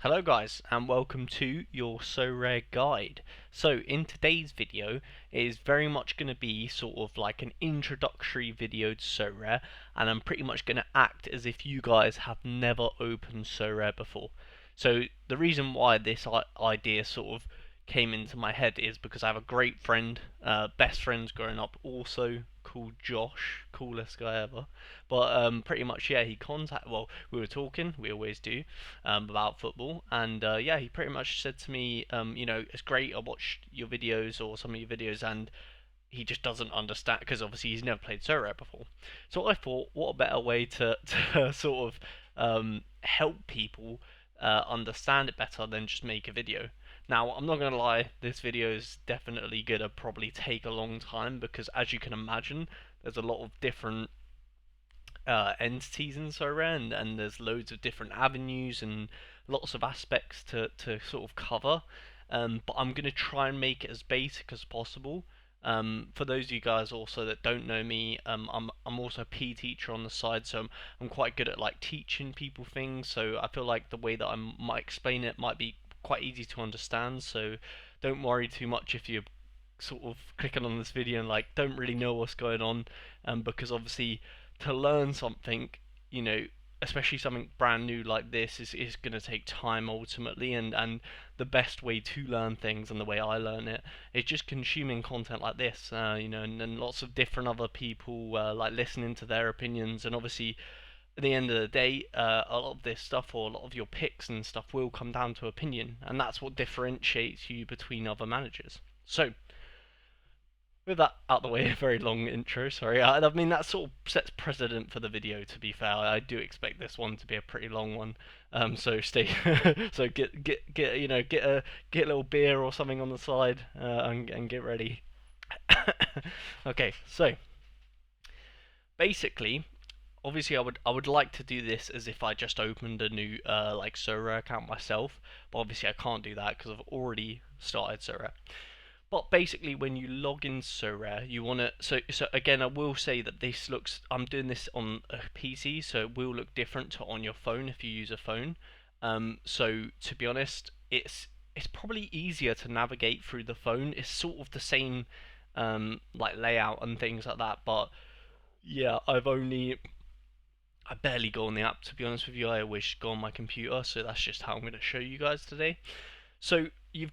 Hello guys and welcome to your Sorare guide. So in today's video it is very much going to be sort of like an introductory video to Sorare, and I'm pretty much going to act as if you guys have never opened Sorare before. So the reason why this idea sort of came into my head is because I have a great friend, best friends growing up, also called Josh, coolest guy ever. But pretty much, yeah, well, we were talking, we always do, about football, and yeah, he pretty much said to me, it's great, I watched your videos or some of your videos, and he just doesn't understand because obviously he's never played Sorare before. So I thought, what a better way to, to sort of help people understand it better than just make a video. Now, I'm not going to lie, this video is definitely going to probably take a long time because, as you can imagine, there's a lot of different entities in Sorare, and there's loads of different avenues and lots of aspects to sort of cover. But I'm going to try and make it as basic as possible. For those of you guys also that don't know me, I'm also a PE teacher on the side, so I'm quite good at like teaching people things. So I feel like the way that I might explain it might be quite easy to understand. So don't worry too much if you're sort of clicking on this video and like don't really know what's going on, because obviously to learn something, you know, especially something brand new like this is going to take time ultimately, and the best way to learn things and the way I learn it is just consuming content like this, and lots of different other people, like listening to their opinions, and obviously at the end of the day, a lot of this stuff or a lot of your picks and stuff will come down to opinion, and that's what differentiates you between other managers. So with that out the way, a very long intro, sorry. I mean, that sort of sets precedent for the video, to be fair. I do expect this one to be a pretty long one. So stay, so get a little beer or something on the side, and get ready. Okay, so basically, obviously I would like to do this as if I just opened a new like Sorare account myself, but obviously I can't do that because I've already started Sorare. But basically, when you log in Sorare, you want to. So again, I will say that this looks. I'm doing this on a PC, so it will look different to on your phone if you use a phone. So to be honest, it's probably easier to navigate through the phone. It's sort of the same, like layout and things like that. But yeah, I barely go on the app, to be honest with you. I always go on my computer, so that's just how I'm going to show you guys today. So you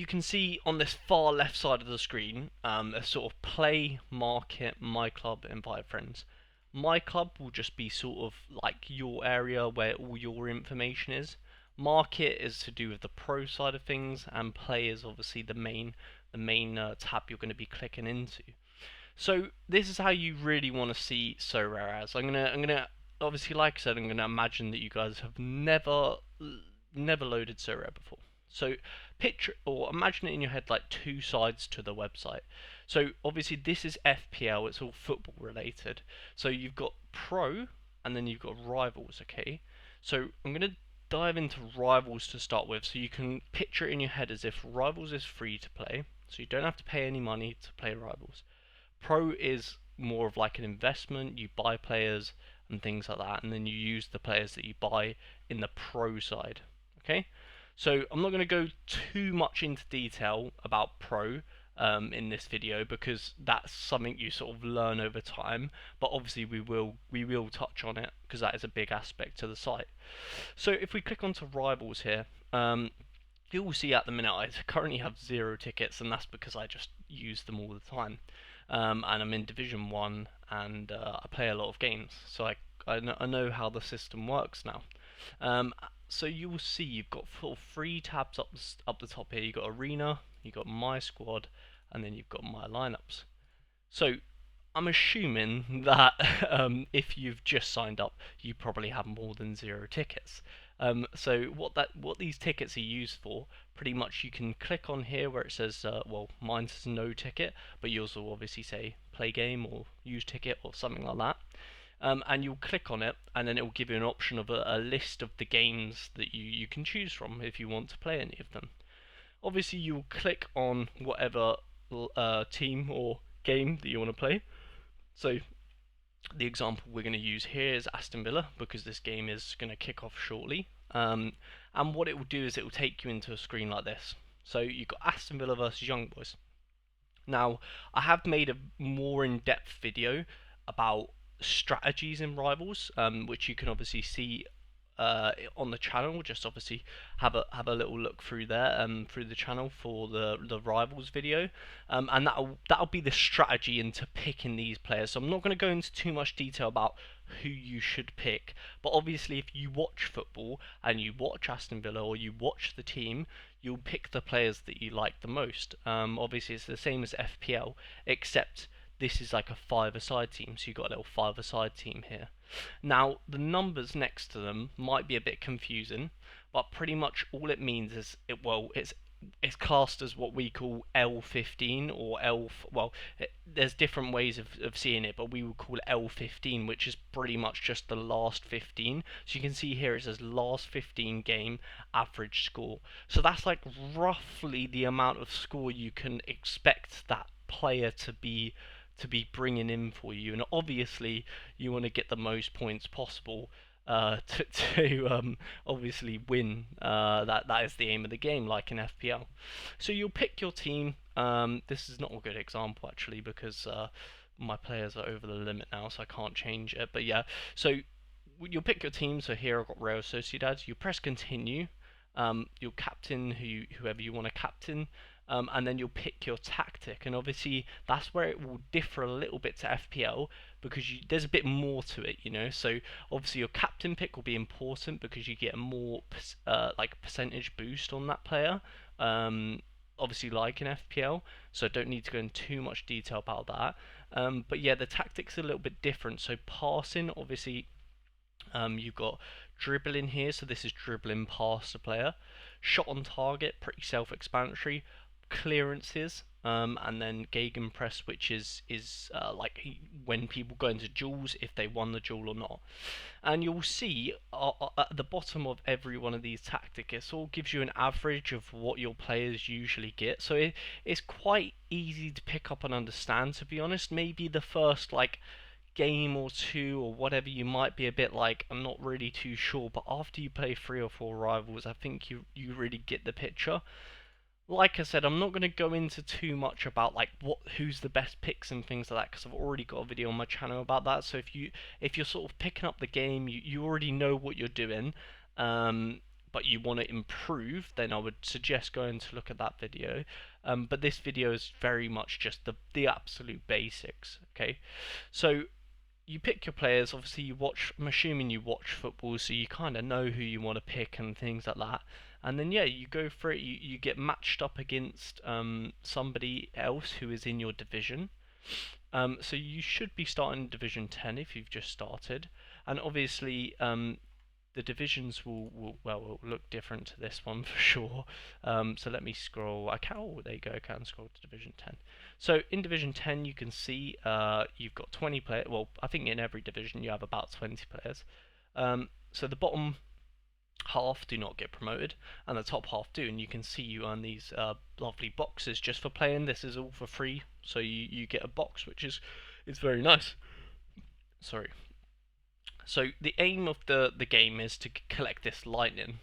can see on this far left side of the screen, a sort of play, market, my club, invite friends. My club will just be sort of like your area where all your information is. Market is to do with the pro side of things, and play is obviously the main tab you're going to be clicking into. So this is how you really want to see Sorare as. I'm gonna obviously, like I said, I'm gonna imagine that you guys have never loaded Sorare before. So picture or imagine it in your head like two sides to the website. So obviously this is FPL, it's all football related. So you've got pro and then you've got rivals, okay? So I'm gonna dive into rivals to start with, so you can picture it in your head as if rivals is free to play, so you don't have to pay any money to play rivals. Pro is more of like an investment, you buy players and things like that, and then you use the players that you buy in the pro side. Okay? So I'm not going to go too much into detail about pro in this video because that's something you sort of learn over time, but obviously we will touch on it because that is a big aspect to the site. So if we click onto rivals here, you will see at the minute I currently have 0 tickets, and that's because I just use them all the time. And I'm in Division 1, and I play a lot of games, so I know how the system works now. So you will see you've got 3 tabs up the top here. You've got Arena, you've got My Squad, and then you've got My Lineups. So I'm assuming that if you've just signed up, you probably have more than 0 tickets. So what these tickets are used for, pretty much you can click on here where it says, well, mine says no ticket, but you also obviously say play game or use ticket or something like that. And you'll click on it, and then it will give you an option of a list of the games that you can choose from if you want to play any of them. Obviously, you'll click on whatever team or game that you want to play. So the example we're going to use here is Aston Villa because this game is going to kick off shortly. And what it will do is it will take you into a screen like this. So you've got Aston Villa versus Young Boys. Now, I have made a more in-depth video about strategies in Rivals, which you can obviously see on the channel. Just obviously have a little look through there, through the channel for the Rivals video, and that'll be the strategy into picking these players. So I'm not going to go into too much detail about who you should pick, but obviously if you watch football and you watch Aston Villa or you watch the team, you'll pick the players that you like the most. Obviously it's the same as FPL, except this is like a five-a-side team, so you've got a little five-a-side team here. Now, the numbers next to them might be a bit confusing, but pretty much all it means is it's classed as what we call L15 or there's different ways of seeing it, but we would call it L15, which is pretty much just the last 15. So you can see here it says last 15 game average score. So that's like roughly the amount of score you can expect that player to be bringing in for you, and obviously you want to get the most points possible to obviously win. That is the aim of the game, like in FPL. So you'll pick your team. This is not a good example actually because my players are over the limit now, so I can't change it. But yeah, so you'll pick your team. So here I've got Real Sociedad. You press continue. You'll captain whoever you want to captain. And then you'll pick your tactic, and obviously that's where it will differ a little bit to FPL because there's a bit more to it, you know. So obviously your captain pick will be important because you get a more like percentage boost on that player. Obviously like in FPL, so I don't need to go into too much detail about that. But yeah, the tactics are a little bit different. So passing, obviously, you've got dribbling here, so this is dribbling past the player. Shot on target, pretty self-explanatory. Clearances, and then gegenpress, which is like when people go into duels, if they won the duel or not. And you'll see at the bottom of every one of these tactics, it all gives you an average of what your players usually get. So it's quite easy to pick up and understand, to be honest. Maybe the first like game or two or whatever, you might be a bit like, I'm not really too sure, but after you play 3 or 4 Rivals, I think you really get the picture. Like I said, I'm not going to go into too much about like who's the best picks and things like that because I've already got a video on my channel about that. So if you're sort of picking up the game, you already know what you're doing, but you want to improve, then I would suggest going to look at that video. But this video is very much just the absolute basics. Okay, so you pick your players. Obviously, I'm assuming you watch football, so you kind of know who you want to pick and things like that. And then yeah, you go for it. You get matched up against somebody else who is in your division. So you should be starting Division 10 if you've just started. And obviously, the divisions will look different to this one for sure. So let me scroll. Oh, there you go. I can scroll to Division 10. So in Division 10, you can see you've got 20 players. Well, I think in every division you have about 20 players. So the bottom half do not get promoted, and the top half do. And you can see you earn these lovely boxes just for playing. This is all for free, so you get a box, which is very nice. Sorry. So the aim of the game is to collect this lightning.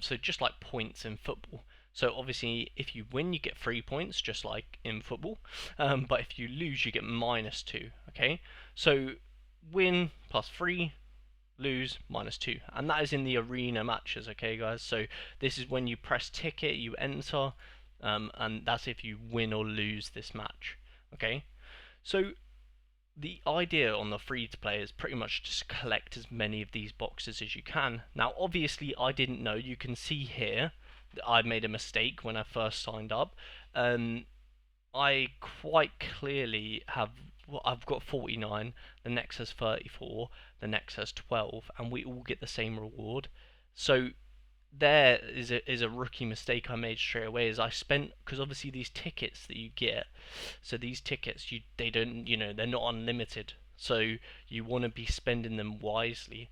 So just like points in football. So obviously, if you win, you get 3 points, just like in football. But if you lose, you get -2. Okay. So win +3, lose -2, and that is in the arena matches. Okay, guys. So this is when you press ticket, you enter, and that's if you win or lose this match. Okay. So the idea on the free to play is pretty much just collect as many of these boxes as you can. Now obviously I didn't know, you can see here that I made a mistake when I first signed up. I quite clearly I've got 49, the next has 34, the next has 12, and we all get the same reward. So there is a rookie mistake I made straight away. Is I spent, because obviously these tickets that you get, so these tickets they don't, they're not unlimited, so you want to be spending them wisely.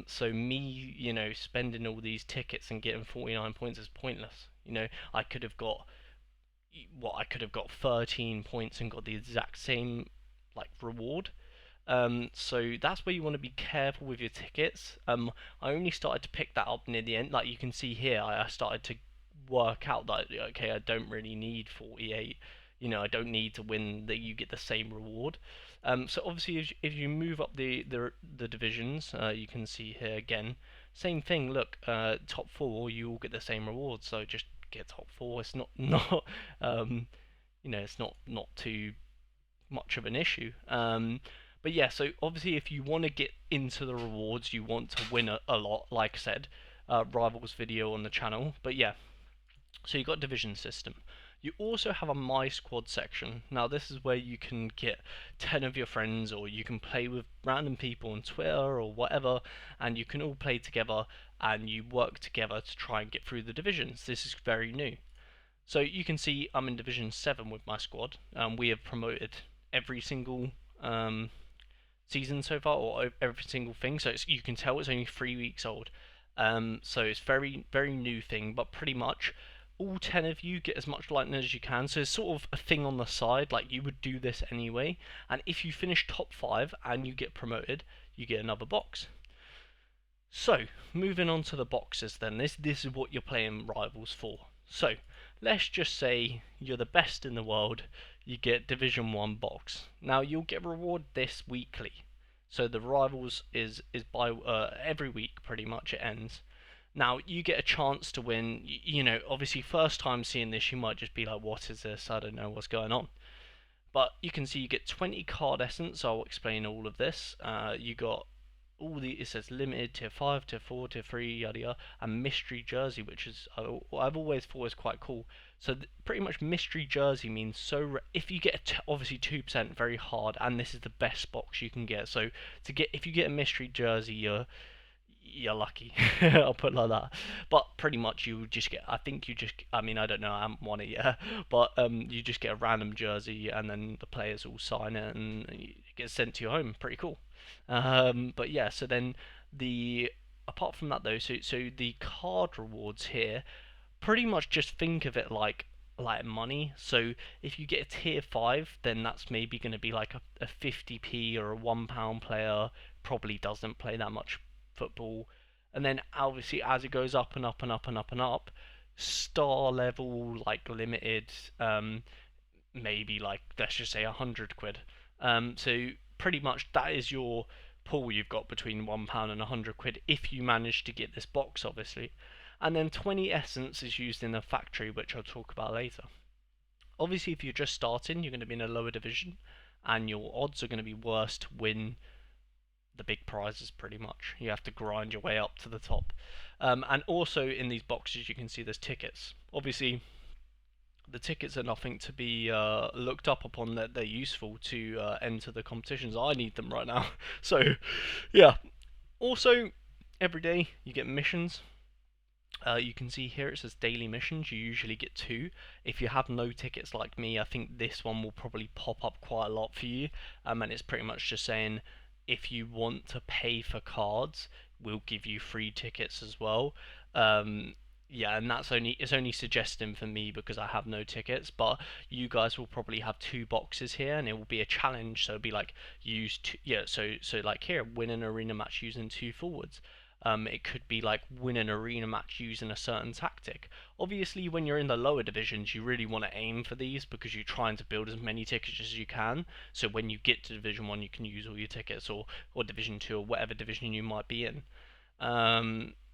So me, spending all these tickets and getting 49 points is pointless. I could have got 13 points and got the exact same like reward. So that's where you want to be careful with your tickets. I only started to pick that up near the end. Like you can see here, I started to work out that okay, I don't really need 48. You know, I don't need to win that you get the same reward. So obviously, if you move up the divisions, you can see here again, same thing. Look, top four, you all get the same reward. So just get top four. It's not not it's not too much of an issue. But yeah, so obviously, if you want to get into the rewards, you want to win a lot, like I said, Rivals video on the channel. But yeah, so you've got division system. You also have a My Squad section. Now, this is where you can get 10 of your friends, or you can play with random people on Twitter or whatever, and you can all play together and you work together to try and get through the divisions. This is very new. So you can see I'm in Division 7 with my squad. We have promoted every single season so far, or every single thing. So you can tell it's only 3 weeks old. So it's very new thing, but pretty much all 10 of you get as much lightning as you can. So it's sort of a thing on the side, like you would do this anyway. And if you finish top 5 and you get promoted, you get another box. So moving on to the boxes, then this is what you're playing Rivals for. So let's just say you're the best in the world, you get Division 1 box. Now you'll get rewarded this weekly. So the Rivals is by every week pretty much it ends. Now you get a chance to win, you know, obviously first time seeing this you might just be like, what is this? I don't know what's going on. But you can see you get 20 card essence. I'll explain all of this. You got all the, it says limited tier 5, tier 4, tier 3, yada yada, and mystery jersey, which is I've always thought was quite cool. So pretty much mystery jersey means if you get obviously 2% very hard, and this is the best box you can get. So if you get a mystery jersey, you're lucky. I'll put it like that. But pretty much you just get, I mean, I don't know, I haven't won it yet, but you just get a random jersey and then the players all sign it and it gets sent to your home. Pretty cool. But yeah, so then apart from that though, so the card rewards here, pretty much just think of it like money. So if you get a tier 5, then that's maybe going to be like a 50p or a £1 player, probably doesn't play that much football. And then obviously as it goes up and up and up and up and up, star level like limited, maybe like let's just say 100 quid. So pretty much that is your pool you've got between £1 and 100 quid if you manage to get this box, obviously. And then 20 essence is used in the factory, which I'll talk about later. Obviously, if you're just starting, you're going to be in a lower division, and your odds are going to be worse to win the big prizes pretty much. You have to grind your way up to the top. And also in these boxes you can see there's tickets. Obviously the tickets are nothing to be looked up upon, that they're useful to enter the competitions. I need them right now. So yeah. Also every day you get missions. You can see here it says daily missions. You usually get 2. If you have no tickets like me, I think this one will probably pop up quite a lot for you. And it's pretty much just saying if you want to pay for cards, we'll give you free tickets as well. Yeah, and it's only suggesting for me because I have no tickets, but you guys will probably have 2 boxes here, and it will be a challenge. So it'll be like so like here, win an arena match using 2 forwards. It could be like win an arena match using a certain tactic. Obviously, when you're in the lower divisions, you really want to aim for these because you're trying to build as many tickets as you can. So when you get to Division 1, you can use all your tickets, or Division 2, or whatever division you might be in.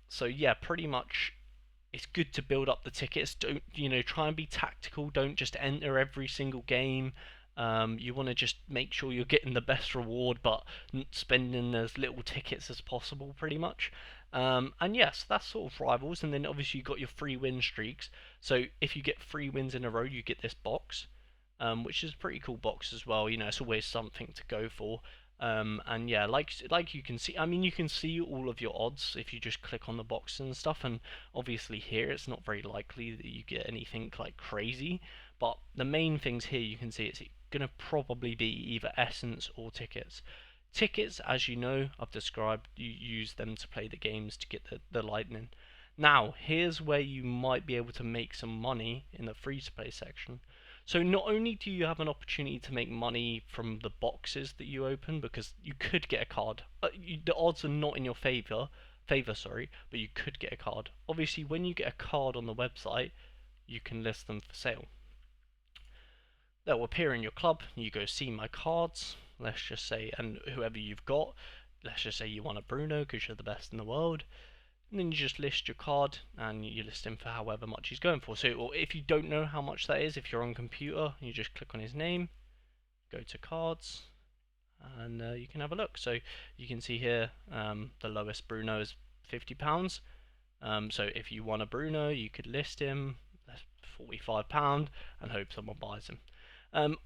So yeah, pretty much it's good to build up the tickets. Don't try and be tactical. Don't just enter every single game. You want to just make sure you're getting the best reward, but spending as little tickets as possible, pretty much. And yes, that's sort of Rivals. And then obviously you've got your free win streaks. So if you get 3 wins in a row, you get this box, which is a pretty cool box as well. It's always something to go for. And yeah, like you can see, I mean, you can see all of your odds if you just click on the box and stuff. And obviously here, it's not very likely that you get anything like crazy. But the main things here you can see it's gonna probably be either essence or tickets. Tickets, as you know, I've described, you use them to play the games to get the lightning. Now, here's where you might be able to make some money in the free to play section. So not only do you have an opportunity to make money from the boxes that you open, because you could get a card. The odds are not in your favor, sorry, but you could get a card. Obviously, when you get a card on the website, you can list them for sale. They'll appear in your club. You go see my cards. Let's just say, and whoever you've got. Let's just say you want a Bruno because you're the best in the world. And then you just list your card and you list him for however much he's going for. So, or if you don't know how much that is, if you're on computer, you just click on his name, go to cards, and you can have a look. So you can see here the lowest Bruno is £50. So if you want a Bruno, you could list him £45 and hope someone buys him.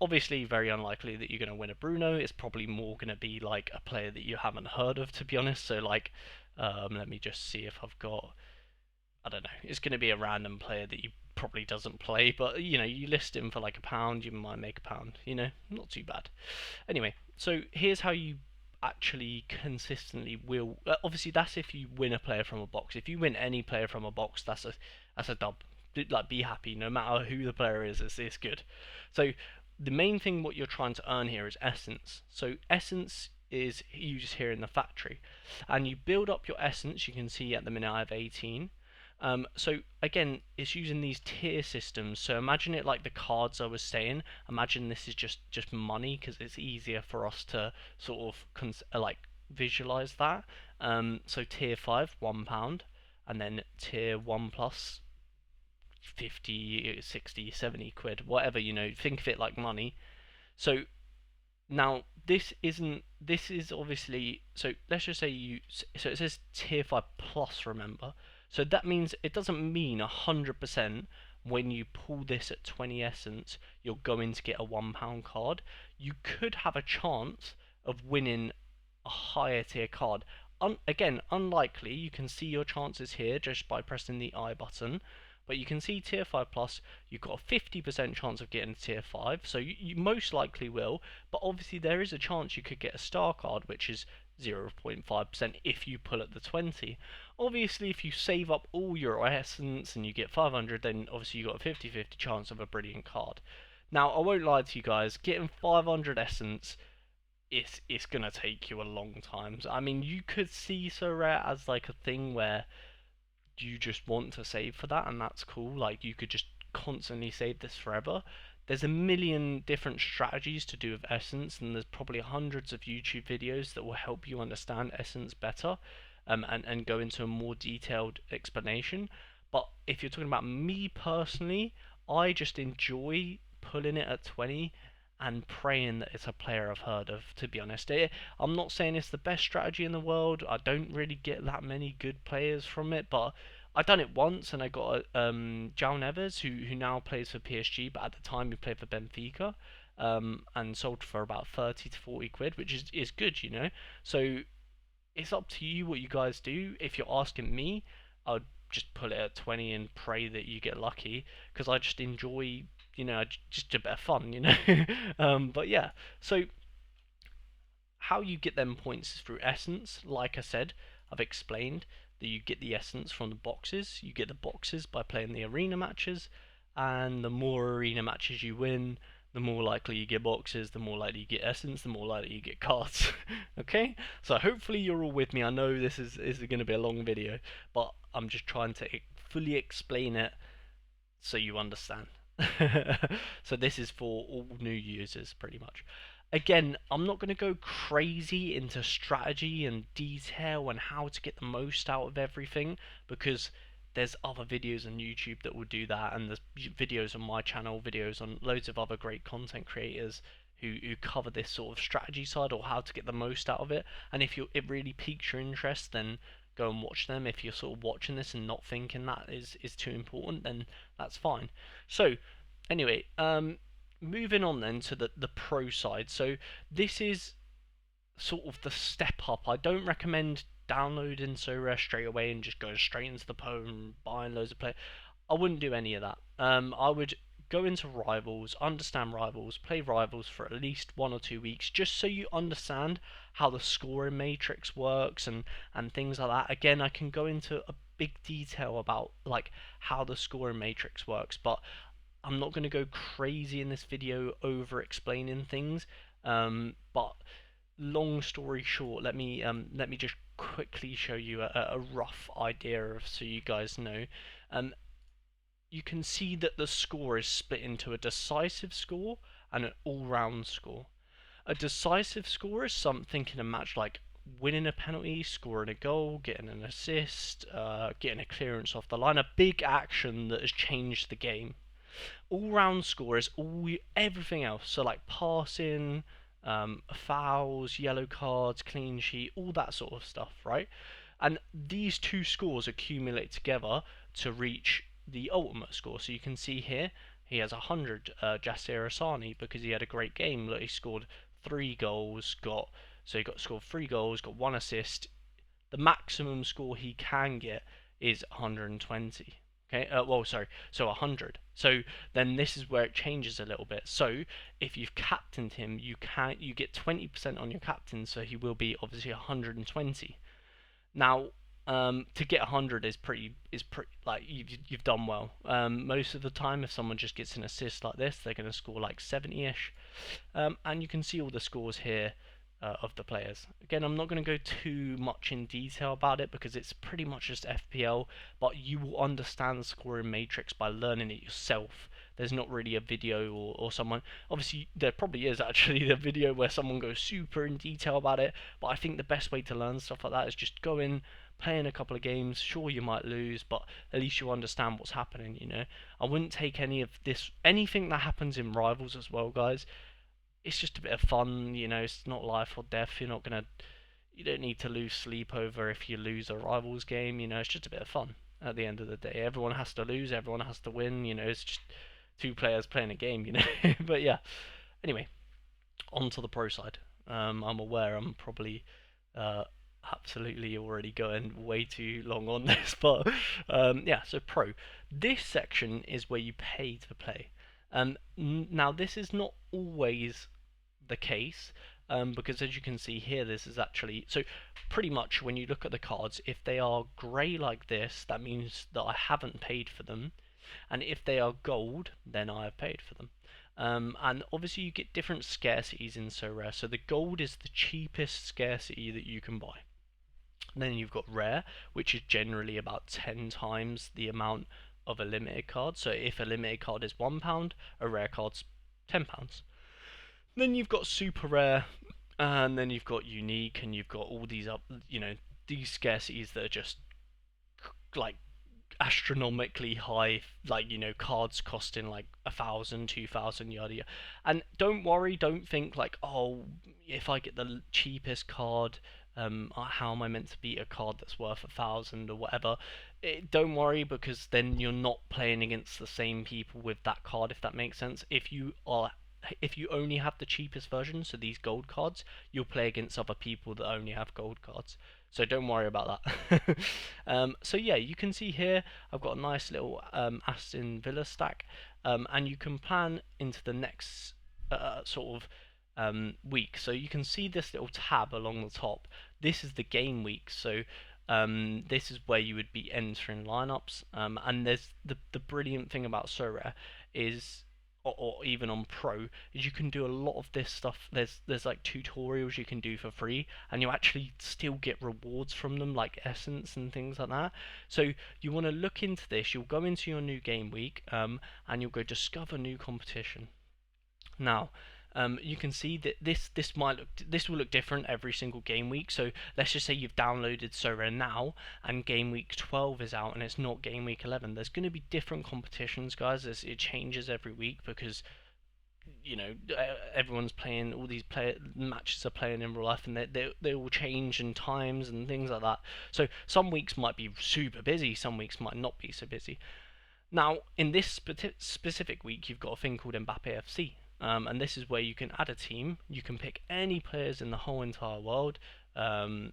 Obviously, very unlikely that you're going to win a Bruno. It's probably more going to be like a player that you haven't heard of, to be honest. So like, let me just see if I've got. I don't know. It's going to be a random player that you probably doesn't play, but you know, you list him for like £1, you might make £1. You know, not too bad. Anyway, so here's how you actually consistently will. Obviously, that's if you win a player from a box. If you win any player from a box, that's a dub. Like, be happy, no matter who the player is. It's good. So the main thing what you're trying to earn here is essence. So essence is used here in the factory, and you build up your essence. You can see at the minute I have 18. So again, it's using these tier systems. So imagine it like the cards I was saying. Imagine this is just money because it's easier for us to sort of like visualize that. So tier 5, £1, and then tier 1 plus 50, 60, 70 quid, whatever, you know, think of it like money. So now this is obviously, so let's just say so it says tier 5 plus, remember. So that means it doesn't mean 100% when you pull this at 20 essence you're going to get a £1 card. You could have a chance of winning a higher tier card. Again, unlikely. You can see your chances here just by pressing the I button. But you can see tier 5 plus, you've got a 50% chance of getting tier 5, so you most likely will, but obviously there is a chance you could get a star card, which is 0.5% if you pull at the 20. Obviously, if you save up all your essence and you get 500, then obviously you've got a 50-50 chance of a brilliant card. Now, I won't lie to you guys, getting 500 essence, it's going to take you a long time. I mean, you could see Sorare as like a thing where you just want to save for that, and that's cool. Like, you could just constantly save this forever. There's a million different strategies to do with essence, and there's probably hundreds of YouTube videos that will help you understand essence better, and go into a more detailed explanation. But if you're talking about me personally, I just enjoy pulling it at 20 and praying that it's a player I've heard of, to be honest. I'm not saying it's the best strategy in the world. I don't really get that many good players from it, but I done it once and I got João Neves, who now plays for PSG, but at the time he played for Benfica, and sold for about 30 to 40 quid, which is good, you know. So it's up to you what you guys do. If you're asking me, I'd just put it at 20 and pray that you get lucky, because I just enjoy, you know, just a bit of fun, you know. But yeah, so how you get them points is through essence. Like I said, I've explained that you get the essence from the boxes. You get the boxes by playing the arena matches, and the more arena matches you win, the more likely you get boxes, the more likely you get essence, the more likely you get cards. Okay? So hopefully you're all with me. I know this is going to be a long video, but I'm just trying to fully explain it so you understand. So this is for all new users, pretty much. Again, I'm not going to go crazy into strategy and detail and how to get the most out of everything, because there's other videos on YouTube that will do that, and there's videos on my channel, videos on loads of other great content creators who cover this sort of strategy side, or how to get the most out of it. And if it really piques your interest, then go and watch them. If you're sort of watching this and not thinking that is too important, then that's fine. So anyway, moving on then to the pro side. So this is sort of the step up. I don't recommend downloading Sorare straight away and just going straight into the pro and buying loads of play. I wouldn't do any of that. I would go into rivals, understand rivals, play rivals for at least 1 or 2 weeks, just so you understand how the scoring matrix works and things like that. Again, I can go into a big detail about like how the scoring matrix works, but I'm not going to go crazy in this video over explaining things, but long story short, let me just quickly show you a rough idea of, so you guys know. Um, you can see that the score is split into a decisive score and an all-round score. A decisive score is something in a match like winning a penalty, scoring a goal, getting an assist, getting a clearance off the line, a big action that has changed the game. All-round score is everything else, so like passing, fouls, yellow cards, clean sheet, all that sort of stuff, right? And these two scores accumulate together to reach the ultimate score. So you can see here he has 100, Jasir Asani, because he had a great game. Look, he scored 3 goals, scored 3 goals, got 1 assist. The maximum score he can get is 120. Okay, well, sorry, so 100. So then this is where it changes a little bit. So if you've captained him, you get 20% on your captain, so he will be obviously 120. Now, to get 100 is pretty like you've done well. Most of the time, if someone just gets an assist like this, they're going to score like 70ish. And you can see all the scores here of the players. Again, I'm not going to go too much in detail about it because it's pretty much just FPL, but you will understand the scoring matrix by learning it yourself. There's not really a video or someone, obviously there probably is actually the video where someone goes super in detail about it, but I think the best way to learn stuff like that is just go in, play in a couple of games. Sure, you might lose, but at least you understand what's happening, you know. I wouldn't take anything that happens in Rivals as well, guys. It's just a bit of fun, you know. It's not life or death. You don't need to lose sleep over if you lose a Rivals game, you know. It's just a bit of fun at the end of the day. Everyone has to lose, everyone has to win, you know. It's just two players playing a game, you know. But yeah, anyway, on to the pro side. I'm aware I'm probably uh, absolutely already going way too long on this, but yeah, so pro. This section is where you pay to play. Now, this is not always the case, because as you can see here, this is actually, so pretty much when you look at the cards, if they are grey like this, that means that I haven't paid for them, and if they are gold, then I have paid for them. And obviously you get different scarcities in Sorare. So the gold is the cheapest scarcity that you can buy. And then you've got rare, which is generally about 10 times the amount of a limited card. So if a limited card is £1, a rare card's £10. Then you've got super rare, and then you've got unique, and you've got all these these scarcities that are just like astronomically high, like, you know, cards costing like 1,000, 2,000, yada yada. And don't worry, don't think like, oh, if I get the cheapest card, how am I meant to beat a card that's worth 1,000 or whatever? Don't worry, because then you're not playing against the same people with that card, if that makes sense. If you only have the cheapest version, so these gold cards, you'll play against other people that only have gold cards. So don't worry about that. So yeah, you can see here I've got a nice little Aston Villa stack, and you can plan into the next sort of week. So you can see this little tab along the top. This is the game week. So this is where you would be entering lineups. And there's the brilliant thing about Sorare is, or even on Pro, is you can do a lot of this stuff. There's like tutorials you can do for free, and you actually still get rewards from them, like essence and things like that. So you want to look into this. You'll go into your new game week, and you'll go discover new competition. Now, you can see that this will look different every single game week. So let's just say you've downloaded Sorare now, and game week 12 is out, and it's not game week 11. There's going to be different competitions, guys. It changes every week because, you know, everyone's playing, all these matches are playing in real life, and they will change in times and things like that. So some weeks might be super busy, some weeks might not be so busy. Now, in this specific week, you've got a thing called Mbappe FC. And this is where you can add a team. You can pick any players in the whole entire world. So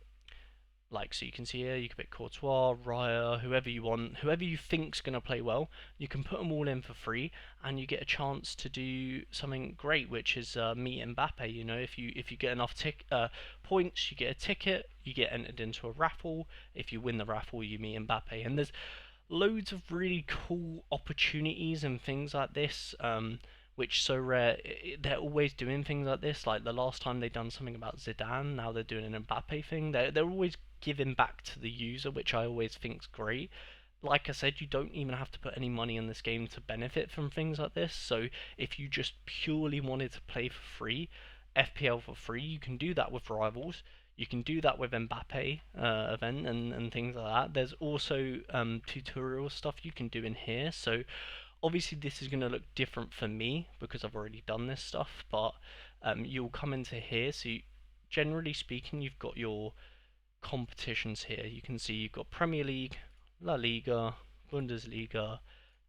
you can see here, you can pick Courtois, Raya, whoever you want, whoever you think's going to play well. You can put them all in for free, and you get a chance to do something great, which is meet Mbappe. You know, if you get enough points, you get a ticket. You get entered into a raffle. If you win the raffle, you meet Mbappe. And there's loads of really cool opportunities and things like this, which Sorare, they're always doing things like this. Like the last time they done something about Zidane, now they're doing an Mbappe thing. They're always giving back to the user, which I always think's great. Like I said, you don't even have to put any money in this game to benefit from things like this. So if you just purely wanted to play for free, FPL for free, you can do that with Rivals. You can do that with Mbappe event and things like that. There's also tutorial stuff you can do in here. So obviously this is going to look different for me because I've already done this stuff. But you'll come into here. So generally speaking, you've got your competitions here. You can see you've got Premier League, La Liga, Bundesliga,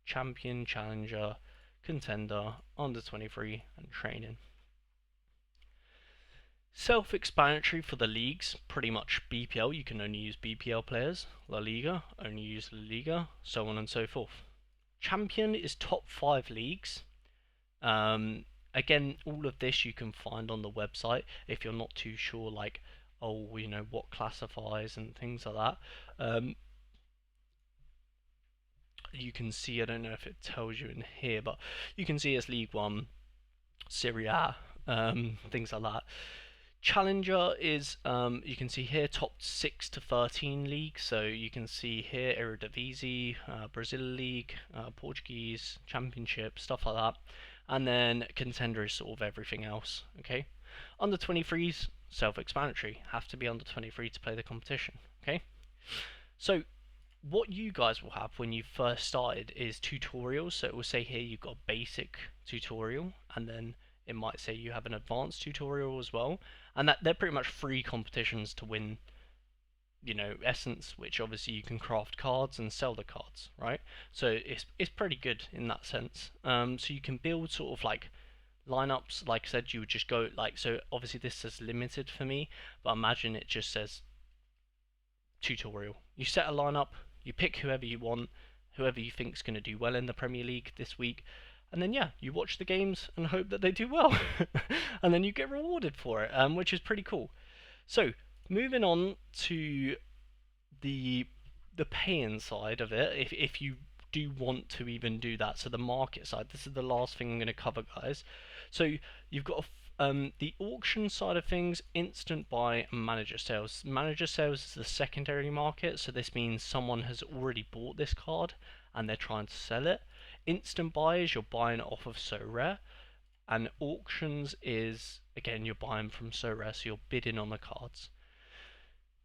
Champion, Challenger, Contender, Under 23, and Training. Self-explanatory for the leagues, pretty much BPL, you can only use BPL players. La Liga, only use La Liga, so on and so forth. Champion is top 5 leagues. Again, all of this you can find on the website if you're not too sure, like, oh, you know, what classifies and things like that. You can see, I don't know if it tells you in here, but you can see it's League 1, Serie A, things like that. Challenger is, you can see here, top 6 to 13 leagues. So you can see here Eredivisie, Brazil League, Portuguese, Championship, stuff like that. And then Contender is sort of everything else, okay? Under 23s, self-explanatory. Have to be under 23 to play the competition, okay? So what you guys will have when you first started is tutorials. So it will say here you've got basic tutorial, and then it might say you have an advanced tutorial as well, and that they're pretty much free competitions to win, you know, essence, which obviously you can craft cards and sell the cards, right? So it's pretty good in that sense. So you can build sort of like lineups. Like I said, you would just go like, so obviously this says limited for me, but imagine it just says tutorial. You set a lineup, you pick whoever you want, whoever you think's going to do well in the Premier League this week, and then yeah, you watch the games and hope that they do well, and then you get rewarded for it, which is pretty cool. So moving on to the paying side of it, if you do want to even do that, so the market side, this is the last thing I'm going to cover, guys. So you've got the auction side of things, instant buy, and manager sales. Manager sales is the secondary market, so this means someone has already bought this card and they're trying to sell it. Instant buy is you're buying it off of Sorare, and auctions is, again, you're buying from Sorare, so you're bidding on the cards.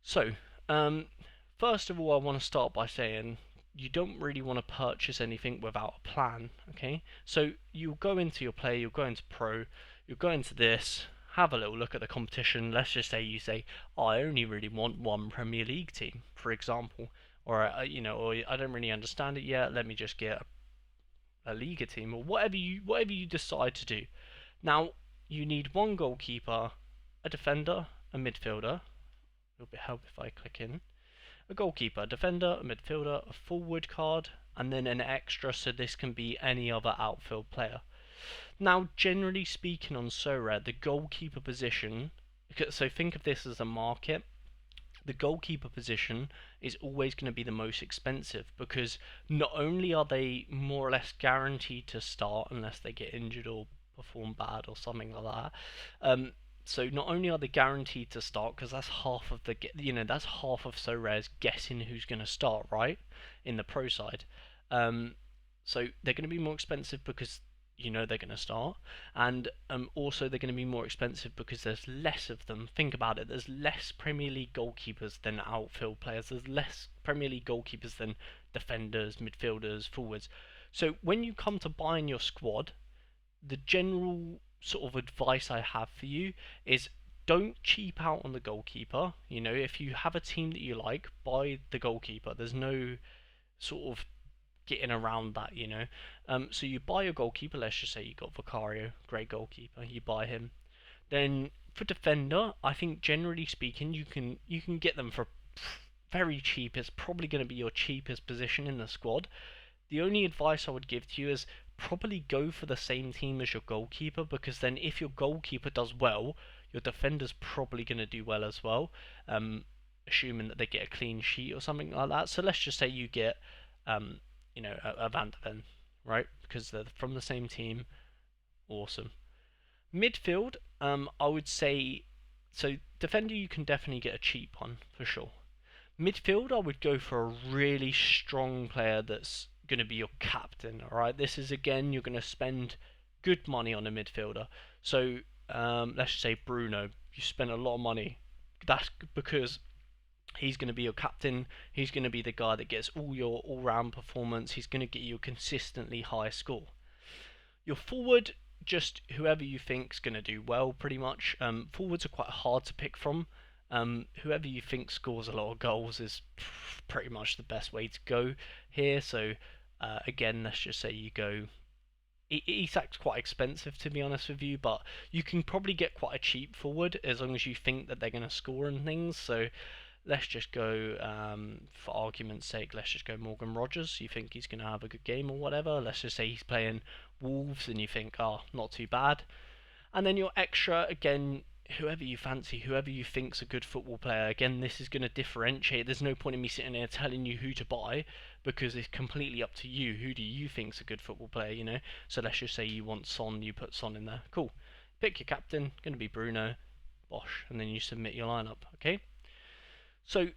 So, first of all, I want to start by saying you don't really want to purchase anything without a plan, okay? So you'll go into your play, you'll go into pro, you'll go into this, have a little look at the competition. Let's just say you say, oh, I only really want one Premier League team, for example, or you know, or I don't really understand it yet. Let me just get a Liga team, or whatever you decide to do. Now you need one goalkeeper, a defender, a midfielder. It'll help if I click in. A goalkeeper, a defender, a midfielder, a forward card, and then an extra, so this can be any other outfield player. Now, generally speaking on Sorare, the goalkeeper position, so think of this as a market, the goalkeeper position is always going to be the most expensive, because not only are they more or less guaranteed to start unless they get injured or perform bad or something like that, so not only are they guaranteed to start, because that's half of the, you know, that's half of Sorare's guessing who's going to start, right, in the pro side. So they're going to be more expensive because you know they're going to start, and also they're going to be more expensive because there's less of them. Think about it, there's less Premier League goalkeepers than outfield players, there's less Premier League goalkeepers than defenders, midfielders, forwards. So when you come to buying your squad, the general sort of advice I have for you is don't cheap out on the goalkeeper. You know, if you have a team that you like, buy the goalkeeper. There's no sort of getting around that, you know. So you buy your goalkeeper. Let's just say you got Vicario, great goalkeeper. You buy him. Then for defender, I think generally speaking, you can get them for very cheap. It's probably going to be your cheapest position in the squad. The only advice I would give to you is probably go for the same team as your goalkeeper, because then if your goalkeeper does well, your defender's probably going to do well as well, assuming that they get a clean sheet or something like that. So let's just say you get a Van de Ven, right? Because they're from the same team. Awesome. Midfield, I would say, so defender you can definitely get a cheap one for sure. Midfield, I would go for a really strong player that's going to be your captain. All right, this is again you're going to spend good money on a midfielder. So let's just say Bruno, you spend a lot of money. That's because he's going to be your captain. He's going to be the guy that gets all your all-round performance. He's going to get you a consistently high score. Your forward, just whoever you think's going to do well, pretty much. Forwards are quite hard to pick from. Whoever you think scores a lot of goals is pretty much the best way to go here. So again, let's just say you go. Isak's quite expensive to be honest with you, but you can probably get quite a cheap forward as long as you think that they're going to score and things. So let's just go, for argument's sake, let's just go Morgan Rogers. You think he's going to have a good game or whatever. Let's just say he's playing Wolves and you think, oh, not too bad. And then your extra, again, whoever you fancy, whoever you think's a good football player. Again, this is going to differentiate. There's no point in me sitting there telling you who to buy because it's completely up to you. Who do you think's a good football player, So let's just say you want Son, you put Son in there. Cool. Pick your captain, going to be Bruno, Bosch, and then you submit your lineup, okay? So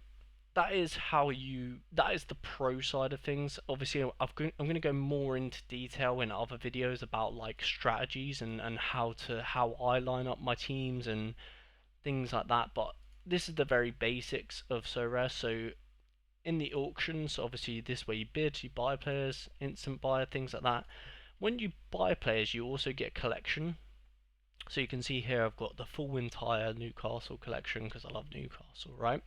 that is the pro side of things. Obviously, I'm going to go more into detail in other videos about like strategies and how I line up my teams and things like that. But this is the very basics of Sorare. So in the auctions, obviously this way you bid, you buy players, instant buy, things like that. When you buy players, you also get a collection. So you can see here I've got the full entire Newcastle collection because I love Newcastle, right?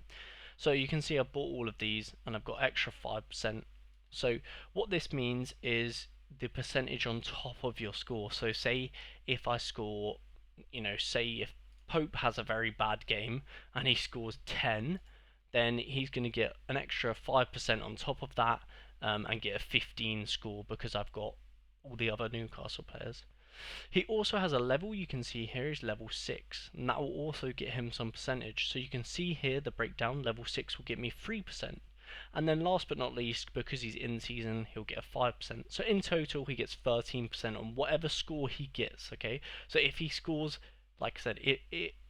So you can see I bought all of these and I've got extra 5%. So what this means is the percentage on top of your score. So say if I score, say if Pope has a very bad game and he scores 10, then he's going to get an extra 5% on top of that and get a 15 score because I've got all the other Newcastle players. He also has a level, you can see here is level 6, and that will also get him some percentage. So you can see here the breakdown, level 6 will get me 3%. And then last but not least, because he's in season, he'll get a 5%. So in total, he gets 13% on whatever score he gets, okay? So if he scores, like I said,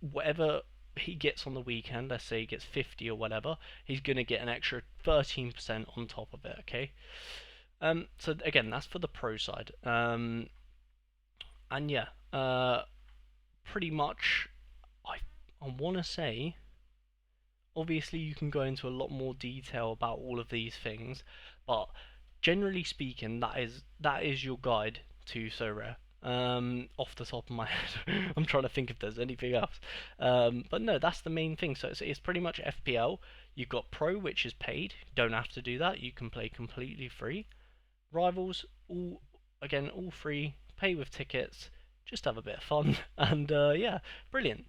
whatever he gets on the weekend, let's say he gets 50 or whatever, he's going to get an extra 13% on top of it, okay? So again, that's for the pro side. And yeah, pretty much, I want to say, obviously you can go into a lot more detail about all of these things, but generally speaking, that is your guide to Sorare. Off the top of my head, I'm trying to think if there's anything else. But no, that's the main thing. So it's pretty much FPL. You've got Pro, which is paid. You don't have to do that. You can play completely free. Rivals, all free. Pay with tickets, just have a bit of fun, and yeah, brilliant.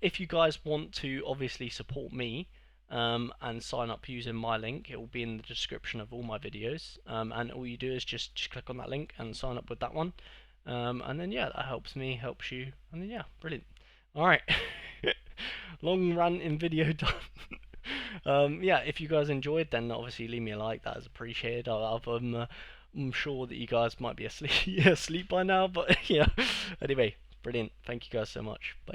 If you guys want to obviously support me and sign up using my link, it will be in the description of all my videos, and all you do is just click on that link and sign up with that one, and then yeah, that helps me, helps you, and then yeah, brilliant. Alright, long ranting video done. Yeah, if you guys enjoyed, then obviously leave me a like, that is appreciated. I'm sure that you guys might be asleep by now, but yeah. Anyway, brilliant. Thank you guys so much. Bye.